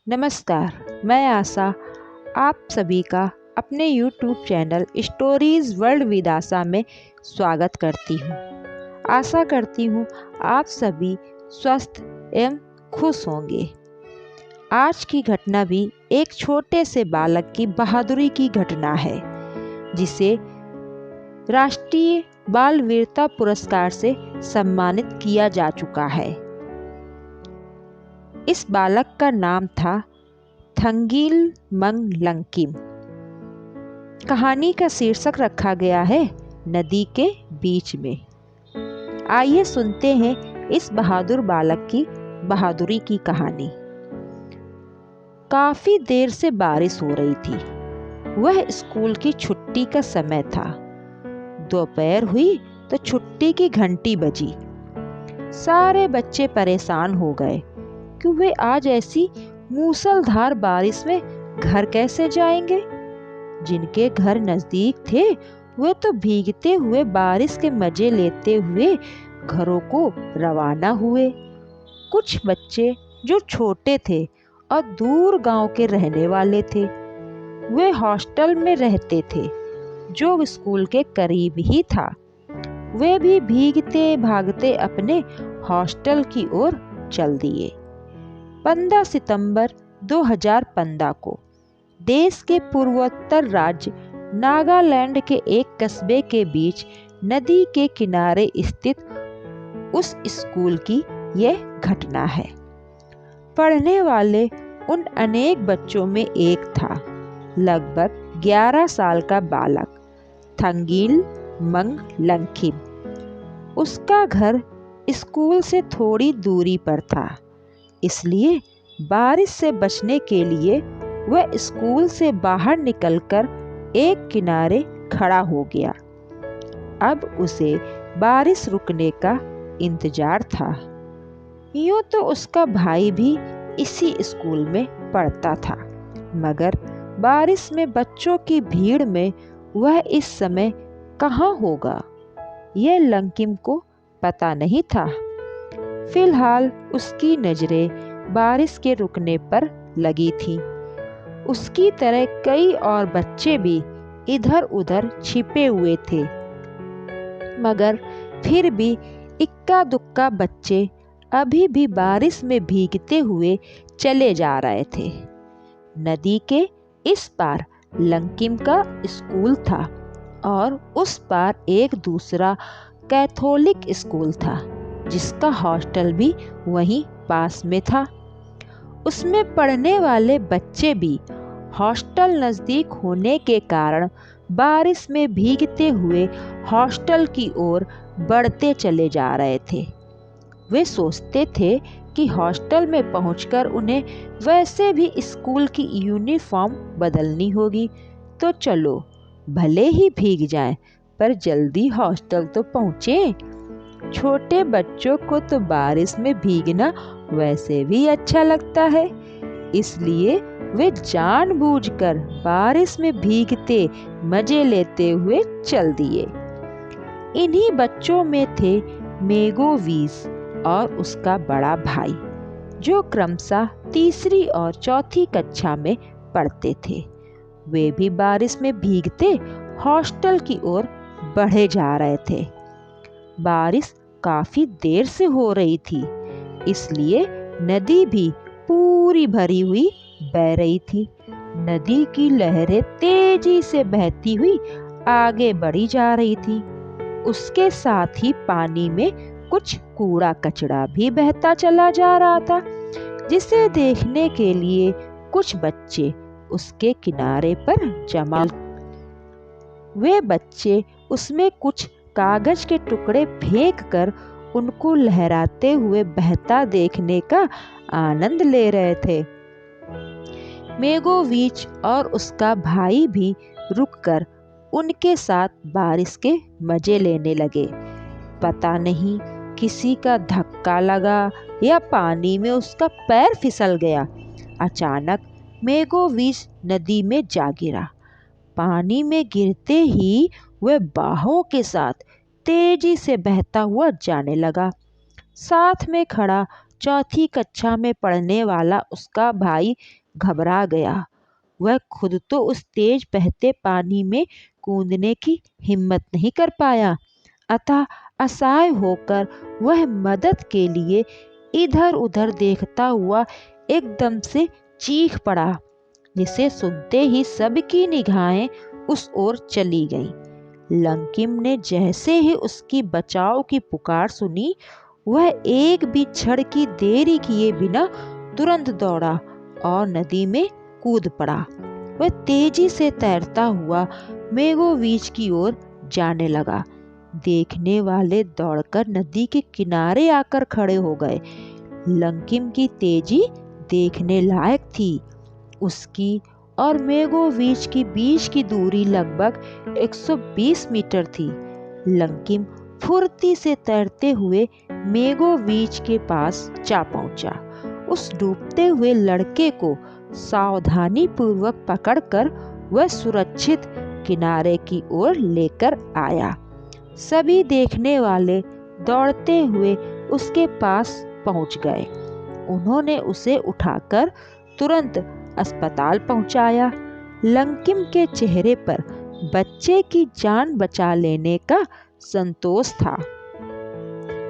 नमस्कार, मैं आशा आप सभी का अपने YouTube channel stories world with Asha में स्वागत करती हूँ। आशा करती हूँ आप सभी स्वस्थ एवं खुश होंगे। आज की घटना भी एक छोटे से बालक की बहादुरी की घटना है, जिसे राष्ट्रीय बाल वीरता पुरस्कार से सम्मानित किया जा चुका है। इस बालक का नाम था थंगिलमंग लंकिम। कहानी का शीर्षक रखा गया है नदी के बीच में। आइए सुनते हैं इस बहादुर बालक की बहादुरी की कहानी। काफी देर से बारिश हो रही थी। वह स्कूल की छुट्टी का समय था। दोपहर हुई तो छुट्टी की घंटी बजी। सारे बच्चे परेशान हो गए कि वे आज ऐसी मूसलधार बारिश में घर कैसे जाएंगे। जिनके घर नजदीक थे वे तो भीगते हुए बारिश के मजे लेते हुए घरों को रवाना हुए। कुछ बच्चे जो छोटे थे और दूर गांव के रहने वाले थे, वे हॉस्टल में रहते थे जो स्कूल के करीब ही था। वे भी भीगते भागते अपने हॉस्टल की ओर चल दिए। 15 सितंबर 2015 को देश के पूर्वोत्तर राज्य नागालैंड के एक कस्बे के बीच नदी के किनारे स्थित उस स्कूल की यह घटना है। पढ़ने वाले उन अनेक बच्चों में एक था, लगभग 11 साल का बालक थंगिलमंग लंकिम। उसका घर स्कूल से थोड़ी दूरी पर था, इसलिए बारिश से बचने के लिए वह स्कूल से बाहर निकलकर एक किनारे खड़ा हो गया। अब उसे बारिश रुकने का इंतजार था। यूं तो उसका भाई भी इसी स्कूल में पढ़ता था, मगर बारिश में बच्चों की भीड़ में वह इस समय कहाँ होगा, यह लंकिम को पता नहीं था। फिलहाल उसकी नजरें बारिश के रुकने पर लगी थी। उसकी तरह कई और बच्चे भी इधर उधर छिपे हुए थे, मगर फिर भी इक्का दुक्का बच्चे अभी भी बारिश में भीगते हुए चले जा रहे थे। नदी के इस पार लंकिम का स्कूल था और उस पार एक दूसरा कैथोलिक स्कूल था, जिसका हॉस्टल भी वहीं पास में था। उसमें पढ़ने वाले बच्चे भी हॉस्टल नज़दीक होने के कारण बारिश में भीगते हुए हॉस्टल की ओर बढ़ते चले जा रहे थे। वे सोचते थे कि हॉस्टल में पहुंचकर उन्हें वैसे भी स्कूल की यूनिफॉर्म बदलनी होगी, तो चलो भले ही भीग जाएं, पर जल्दी हॉस्टल तो पहुँचे। छोटे बच्चों को तो बारिश में भीगना वैसे भी अच्छा लगता है, इसलिए वे जानबूझकर बारिश में भीगते मजे लेते हुए चल दिए। इन्हीं बच्चों में थे मेगोवीज और उसका बड़ा भाई, जो क्रमशः तीसरी और चौथी कक्षा में पढ़ते थे। वे भी बारिश में भीगते हॉस्टल की ओर बढ़े जा रहे थे। बारिश काफी देर से हो रही थी, इसलिए नदी भी पूरी भरी हुई बह रही थी। नदी की लहरें तेजी से बहती हुई आगे बढ़ी जा रही थी। उसके साथ ही पानी में कुछ कूड़ा कचरा भी बहता चला जा रहा था, जिसे देखने के लिए कुछ बच्चे उसके किनारे पर जमा। वे बच्चे उसमें कुछ कागज के टुकड़े फेंककर उनको लहराते हुए बहता देखने का आनंद ले रहे थे। मेगोविच और उसका भाई भी रुककर उनके साथ बारिश के मजे लेने लगे। पता नहीं किसी का धक्का लगा या पानी में उसका पैर फिसल गया। अचानक मेगोविच नदी में जा गिरा। पानी में गिरते ही वह बाहों के साथ तेजी से बहता हुआ जाने लगा। साथ में खड़ा चौथी कक्षा में पढ़ने वाला उसका भाई घबरा गया। वह खुद तो उस तेज बहते पानी में कूदने की हिम्मत नहीं कर पाया, अतः असहाय होकर वह मदद के लिए इधर उधर देखता हुआ एकदम से चीख पड़ा, जिसे सुनते ही सबकी निगाहें उस ओर चली गईं। लंकिम ने जैसे ही उसकी बचाव की पुकार सुनी, वह एक भी क्षण की देरी किए बिना तुरंत दौड़ा और नदी में कूद पड़ा। वह तेजी से तैरता हुआ मेगोविच की ओर जाने लगा। देखने वाले दौड़कर नदी के किनारे आकर खड़े हो गए। लंकिम की तेजी देखने लायक थी। उसकी और मेगोविच की बीच की दूरी लगभग 120 मीटर थी। लंकिम फुर्ती से तैरते हुए मेगोविच के पास जा पहुंचा। उस डूबते हुए लड़के को सावधानी पूर्वक पकड़कर वह सुरक्षित किनारे की ओर लेकर आया। सभी देखने वाले दौड़ते हुए उसके पास पहुंच गए। उन्होंने उसे उठाकर तुरंत अस्पताल पहुंचाया। लंकिम के चेहरे पर बच्चे की जान बचा लेने का संतोष था।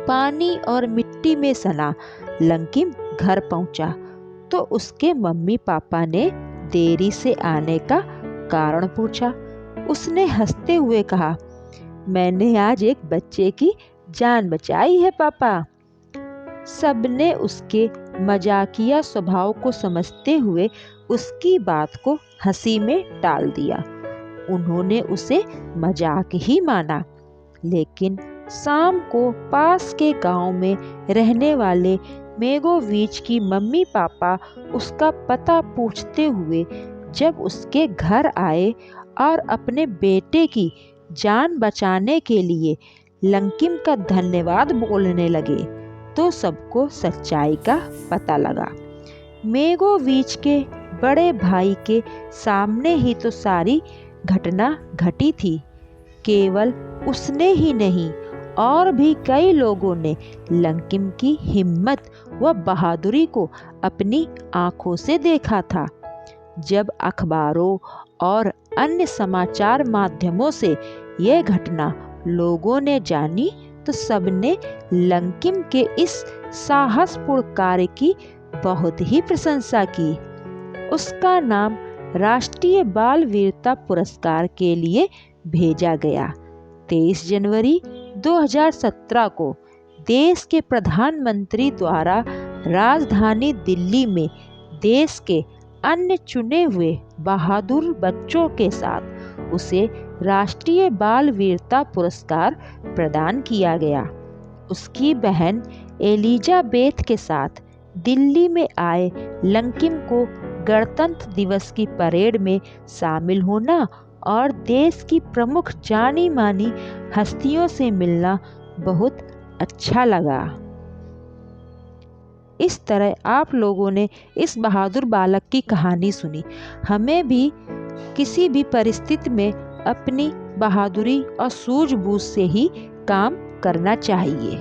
पानी और मिट्टी में सना लंकिम घर पहुंचा तो उसके मम्मी पापा ने देरी से आने का कारण पूछा। उसने हंसते हुए कहा, मैंने आज एक बच्चे की जान बचाई है पापा। सबने उसके मजाकिया स्वभाव को समझते हुए उसकी बात को हंसी में टाल दिया। उन्होंने उसे मजाक ही माना। लेकिन शाम को पास के गांव में रहने वाले मेगोविच की मम्मी पापा उसका पता पूछते हुए जब उसके घर आए और अपने बेटे की जान बचाने के लिए लंकिम का धन्यवाद बोलने लगे तो सबको सच्चाई का पता लगा। मेगोविच के बड़े भाई के सामने ही तो सारी घटना घटी थी। केवल उसने ही नहीं, और भी कई लोगों ने लंकिम की हिम्मत व बहादुरी को अपनी आंखों से देखा था। जब अखबारों और अन्य समाचार माध्यमों से यह घटना लोगों ने जानी तो सबने लंकिम के इस साहसपूर्ण कार्य की बहुत ही प्रशंसा की। उसका नाम राष्ट्रीय बाल वीरता पुरस्कार के लिए भेजा गया। 23 जनवरी 2017 को देश के प्रधानमंत्री द्वारा राजधानी दिल्ली में देश के अन्य चुने हुए बहादुर बच्चों के साथ उसे राष्ट्रीय बाल वीरता पुरस्कार प्रदान किया गया। उसकी बहन एलिजाबेथ के साथ दिल्ली में आए लंकिम को गणतंत्र दिवस की परेड में शामिल होना और देश की प्रमुख जानी मानी हस्तियों से मिलना बहुत अच्छा लगा। इस तरह आप लोगों ने इस बहादुर बालक की कहानी सुनी। हमें भी किसी भी परिस्थिति में अपनी बहादुरी और सूझबूझ से ही काम करना चाहिए।